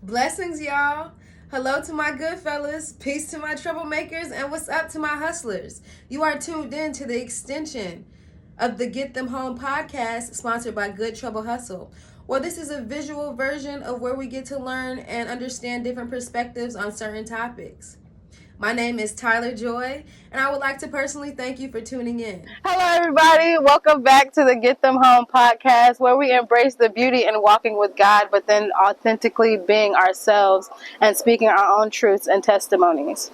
Blessings, y'all. Hello to my good fellas. Peace to my troublemakers. And what's up to my hustlers? You are tuned in to the extension of the Get Them Home podcast sponsored by Good Trouble Hustle. Well, this is a visual version of where we get to learn and understand different perspectives on certain topics. My name is Tyler Joy, and I would like to personally thank you for tuning in. Hello, everybody. Welcome back to the Get Them Home podcast, where we embrace the beauty in walking with God, but then authentically being ourselves and speaking our own truths and testimonies.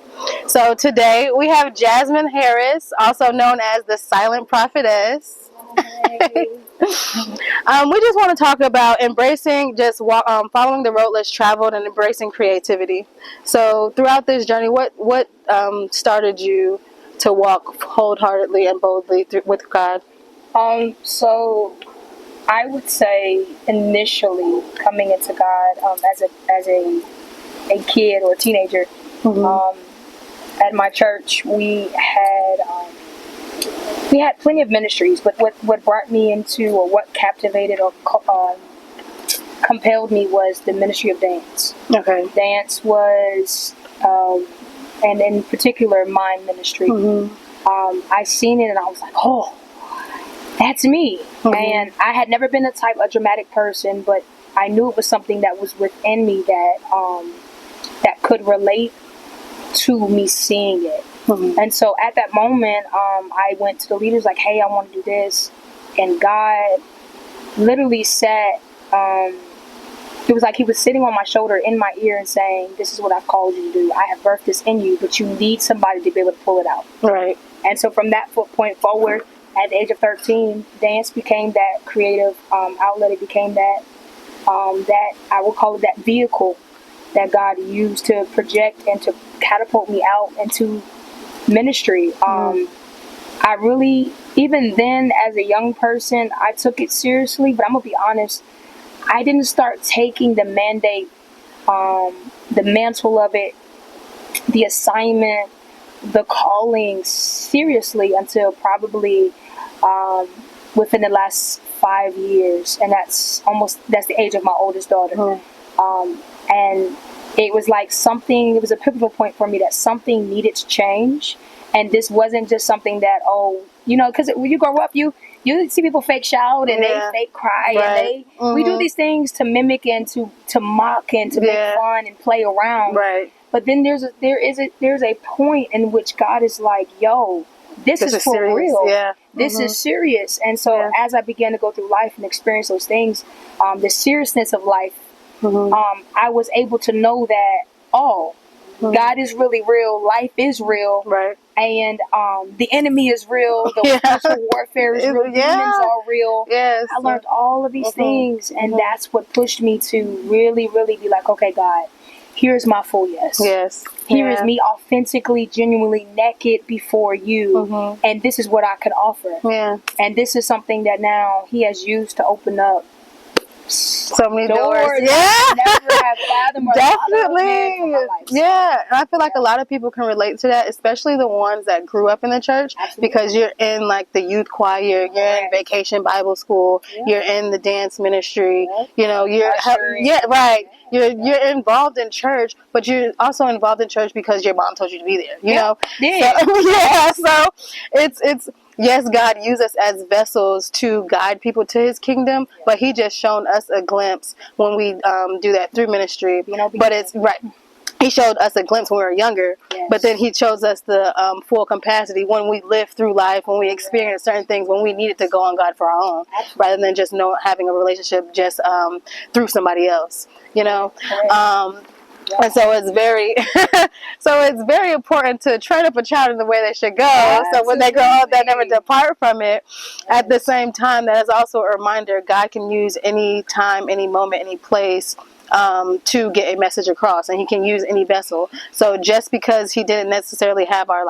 So today we have Jasmine Harris, also known as the Silent Prophetess. We just want to talk about embracing, following the road less traveled, and embracing creativity. So throughout this journey, what started you to walk wholeheartedly and boldly with God? So I would say initially coming into God as a kid or teenager, at my church we had plenty of ministries, but what brought me into, or what captivated or compelled me, was the ministry of dance. Okay. Dance was, and in particular mime ministry. I seen it and I was like, oh, that's me. And I had never been a dramatic person, but I knew it was something that was within me that could relate to me seeing it. And so at that moment, I went to the leaders like, hey, I want to do this. And God literally said, it was like he was sitting on my shoulder in my ear and saying, this is what I've called you to do. I have birthed this in you, but you need somebody to be able to pull it out. Right. And so from that point forward, at the age of 13, dance became that creative outlet. It became that I would call it that vehicle that God used to project and to catapult me out into ministry. I really, even then as a young person, I took it seriously, but I'm gonna be honest, I didn't start taking the mandate, the mantle of it, the assignment, the calling seriously until probably within the last 5 years. And that's the age of my oldest daughter. And it was like it was a pivotal point for me that something needed to change. And this wasn't just something that, because when you grow up, you see people fake shout and they fake cry, right. And we do these things to mimic and to mock and to make fun and play around. Right. But then there's a point in which God is like, yo, this is for serious. real. Yeah. This is serious. And so as I began to go through life and experience those things, the seriousness of life, I was able to know that, God is really real. Life is real. Right. And the enemy is real. The spiritual warfare is real. Demons are real. Yes. I learned all of these things. And that's what pushed me to really, really be like, okay, God, here's my full yes. Yes. Here is me authentically, genuinely naked before you. And this is what I can offer. Yeah. And this is something that now he has used to open up so many doors. Yeah. I never have fathomed. Definitely. Yeah. And I feel like a lot of people can relate to that, especially the ones that grew up in the church. Absolutely. Because you're in like the youth choir, you're in vacation Bible school, you're in the dance ministry, you're you're involved in church, but you're also involved in church because your mom told you to be there, you know? So it's yes, God uses us as vessels to guide people to his kingdom, but he just shown us a glimpse when we do that through ministry. But it's right. He showed us a glimpse when we were younger, but then he shows us the full capacity when we live through life, when we experience certain things, when we needed to go on God for our own, rather than just having a relationship just through somebody else, And so it's very important to train up a child in the way they should go. So when they grow up, they never depart from it. At the same time, that is also a reminder God can use any time, any moment, any place to get a message across, and he can use any vessel. So just because he didn't necessarily have our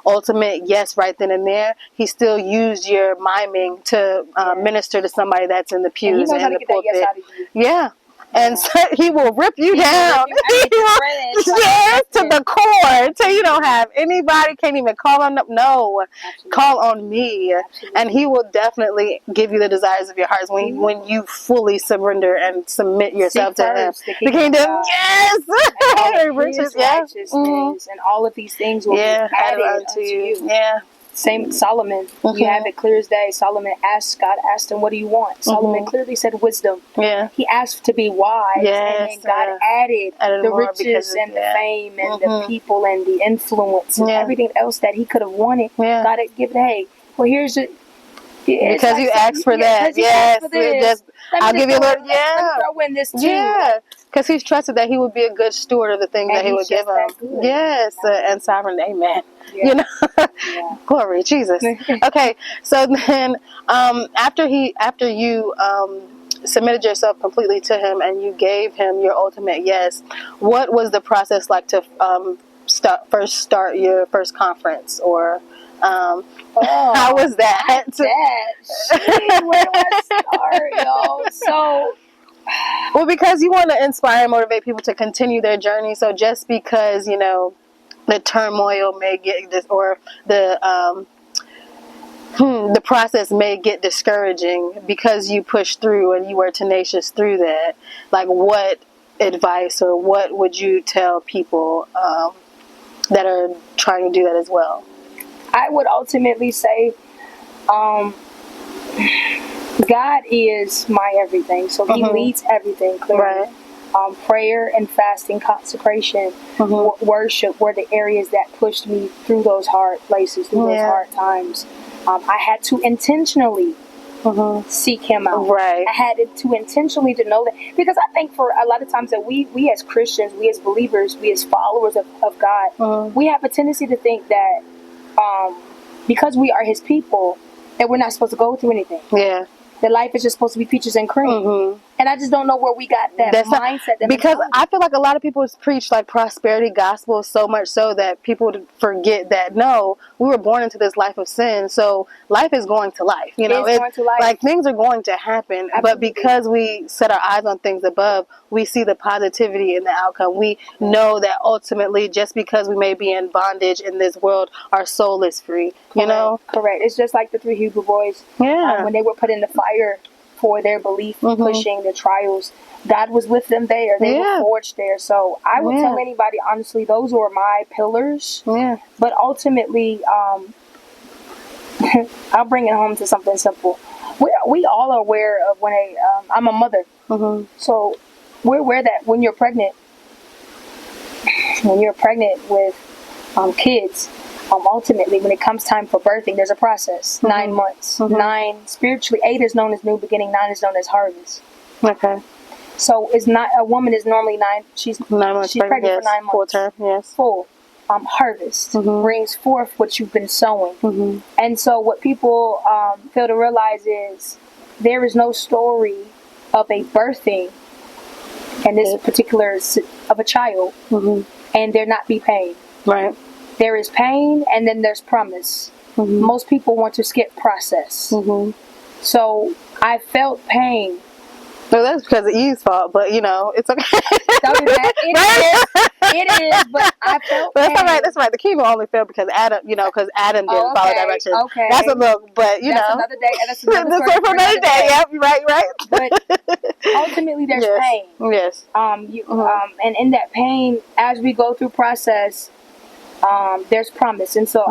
ultimate yes right then and there, he still used your miming to minister to somebody that's in the pews and the pulpit. And so he will rip you down. Yes, to the core. Till you don't have anybody, can't even call on them. No, absolutely. Call on me, absolutely. And He will definitely give you the desires of your hearts when you fully surrender and submit yourself to Him. The kingdom, yes, and riches, righteousness, and all of these things will be added unto you. Yeah. Same Solomon. You have it clear as day. Solomon asked God, asked him, "What do you want?" Solomon clearly said, "Wisdom." Yeah. He asked to be wise, and then God added the riches and the fame and the people and the influence and everything else that he could have wanted. God had given. Hey, well, here's it. Because you asked for that. Yes. I'll give you a little. Let me throw in this too. Yeah. Because He's trusted that He would be a good steward of the things that He would give him. Yes, and sovereign. Amen. Yeah. You know, glory Jesus. Okay, so then after you submitted yourself completely to Him and you gave Him your ultimate yes, what was the process like to start your first conference, or how was that? Where do I start, y'all? So. Well, because you want to inspire and motivate people to continue their journey. So just because, the turmoil may get this, or the process may get discouraging, because you pushed through and you were tenacious through that. Like, what advice or what would you tell people that are trying to do that as well? I would ultimately say, God is my everything, so He leads everything clearly. Right. Prayer and fasting, consecration, worship were the areas that pushed me through those hard places, through those hard times. I had to intentionally seek Him out. Right. I had to intentionally to know that, because I think for a lot of times that we as Christians, we as believers, we as followers of God, we have a tendency to think that because we are His people, that we're not supposed to go through anything. Yeah. That life is just supposed to be peaches and cream. And I just don't know where we got that mindset. Because I feel like a lot of people preach like prosperity gospel, so much so that people forget that, no, we were born into this life of sin. So life is going to life. It's going to life. Like, things are going to happen. Absolutely. But because we set our eyes on things above, we see the positivity in the outcome. We know that ultimately, just because we may be in bondage in this world, our soul is free. Correct. Correct. It's just like the 3 Hebrew boys. When they were put in the fire for their belief, pushing the trials, God was with them there. They were forged there. So I would tell anybody, honestly, those were my pillars. But ultimately, I'll bring it home to something simple. We all are aware of when I'm a mother. So we're aware that when you're pregnant with kids, ultimately, when it comes time for birthing, there's a process. 9 months. 9, spiritually, 8 is known as new beginning, 9 is known as harvest. Okay. So it's not, a woman is normally 9, she's 9 months she's pregnant for 9 months. Full term, yes. Full. Harvest brings forth what you've been sowing. And so what people fail to realize is there is no story of a birthing, and this particular of a child, and there not be pain. Right. There is pain, and then there's promise. Most people want to skip process. So I felt pain. Well, that's because of Eve's fault, but it's okay. It is, but I felt pain. That's right. The chemo only failed because Adam, didn't follow directions. Okay. That's a little, but that's another day. That's another story for another day. Yep, right. But ultimately, there's pain. Yes. And in that pain, as we go through process, there's promise. And so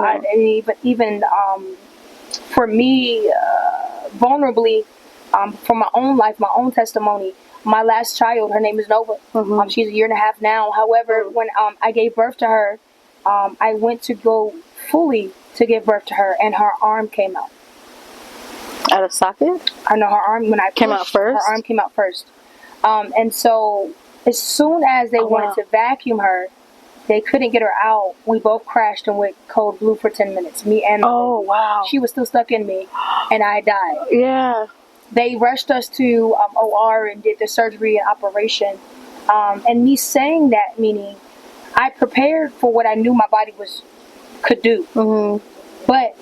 even for me, vulnerably, from my own life, my own testimony, my last child, her name is Nova. She's 1.5 years now. However, when I gave birth to her, I went to go fully to give birth to her, and her arm came out. Out of socket? I know her arm, when I pushed, came out first? Her arm came out first. And so as soon as they wanted to vacuum her, they couldn't get her out. We both crashed and went cold blue for 10 minutes. Me and wow. She was still stuck in me, and I died. Yeah. They rushed us to OR and did the surgery and operation. And me saying that, meaning I prepared for what I knew my body could do. But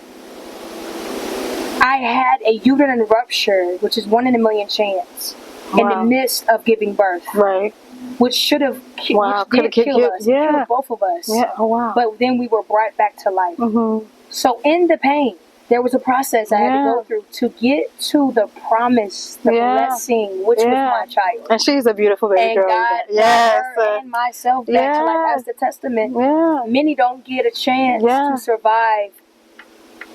I had a uterine rupture, which is 1 in a million chance, in the midst of giving birth. Right. which should have Wow. which did kill us. Yeah. It killed both of us. Yeah. Oh, wow. But then we were brought back to life. Mm-hmm. So in the pain, there was a process I had to go through to get to the promise, the blessing, which was my child. And she's a beautiful baby girl. God brought her and myself back to life as the testament. Yeah. Many don't get a chance to survive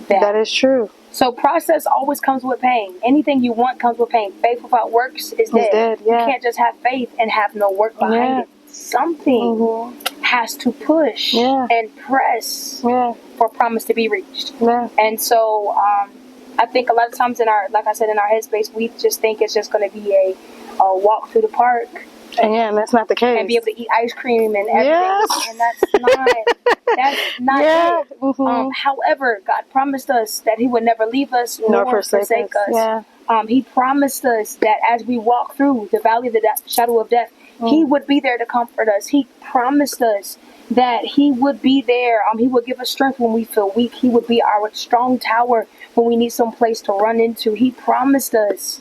that. That is true. So process always comes with pain. Anything you want comes with pain. Faith without works is dead. You can't just have faith and have no work behind it. Something has to push and press for promise to be reached. And so I think a lot of times in our, like I said, in our headspace, we just think it's just going to be a walk through the park. And that's not the case. And be able to eat ice cream and everything. And that's not it. However, God promised us that He would never leave us nor forsake us. He promised us that as we walk through the valley of the shadow of death, He would be there to comfort us. He promised us that He would be there. He would give us strength when we feel weak. He would be our strong tower when we need some place to run into. He promised us.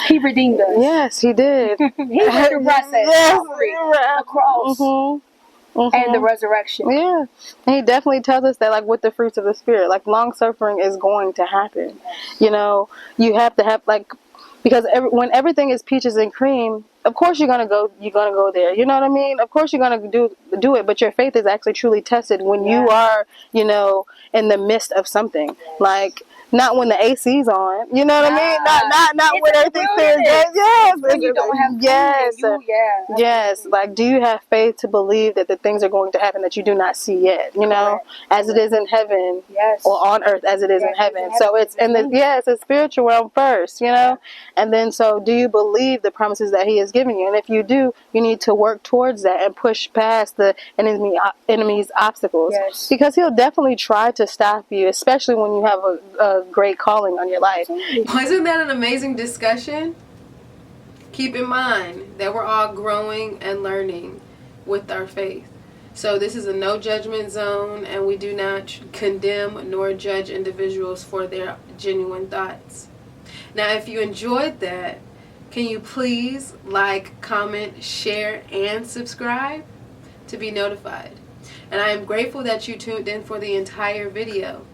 He redeemed us. Yes, He did. He went through process. The cross. And the resurrection. And He definitely tells us that, like, with the fruits of the Spirit, like, long suffering is going to happen. You know, you have to have, like, because when everything is peaches and cream, of course you're gonna go there. You know what I mean? Of course you're gonna do it, but your faith is actually truly tested when you are, you know, in the midst of something. Like, not when the AC's on. You know what I mean? Not when everything's clear. Yes. When you don't have yes. Like, do you have faith to believe that the things are going to happen that you do not see yet? You know, as it is in heaven, or on earth as it is in heaven. So it's in this. It's a spiritual realm first. You know, and then so do you believe the promises that He has given you? And if you do, you need to work towards that and push past the enemy's obstacles, because he'll definitely try to stop you, especially when you have a great calling on your life. Wasn't that an amazing discussion? Keep in mind that we're all growing and learning with our faith. So this is a no judgment zone, and we do not condemn nor judge individuals for their genuine thoughts. Now, if you enjoyed that, can you please like, comment, share, and subscribe to be notified? And I am grateful that you tuned in for the entire video.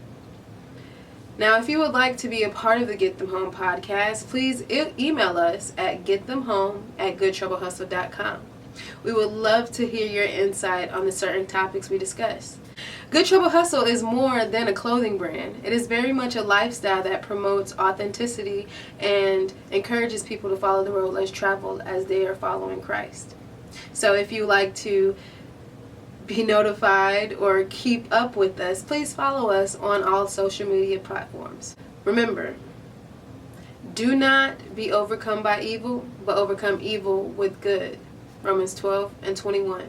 Now, if you would like to be a part of the Get Them Home podcast, please email us at getthemhome@goodtroublehustle.com. We would love to hear your insight on the certain topics we discussed. Good Trouble Hustle is more than a clothing brand. It is very much a lifestyle that promotes authenticity and encourages people to follow the road less traveled as they are following Christ. So if you like to be notified or keep up with us, please follow us on all social media platforms. Remember, do not be overcome by evil, but overcome evil with good. Romans 12:21.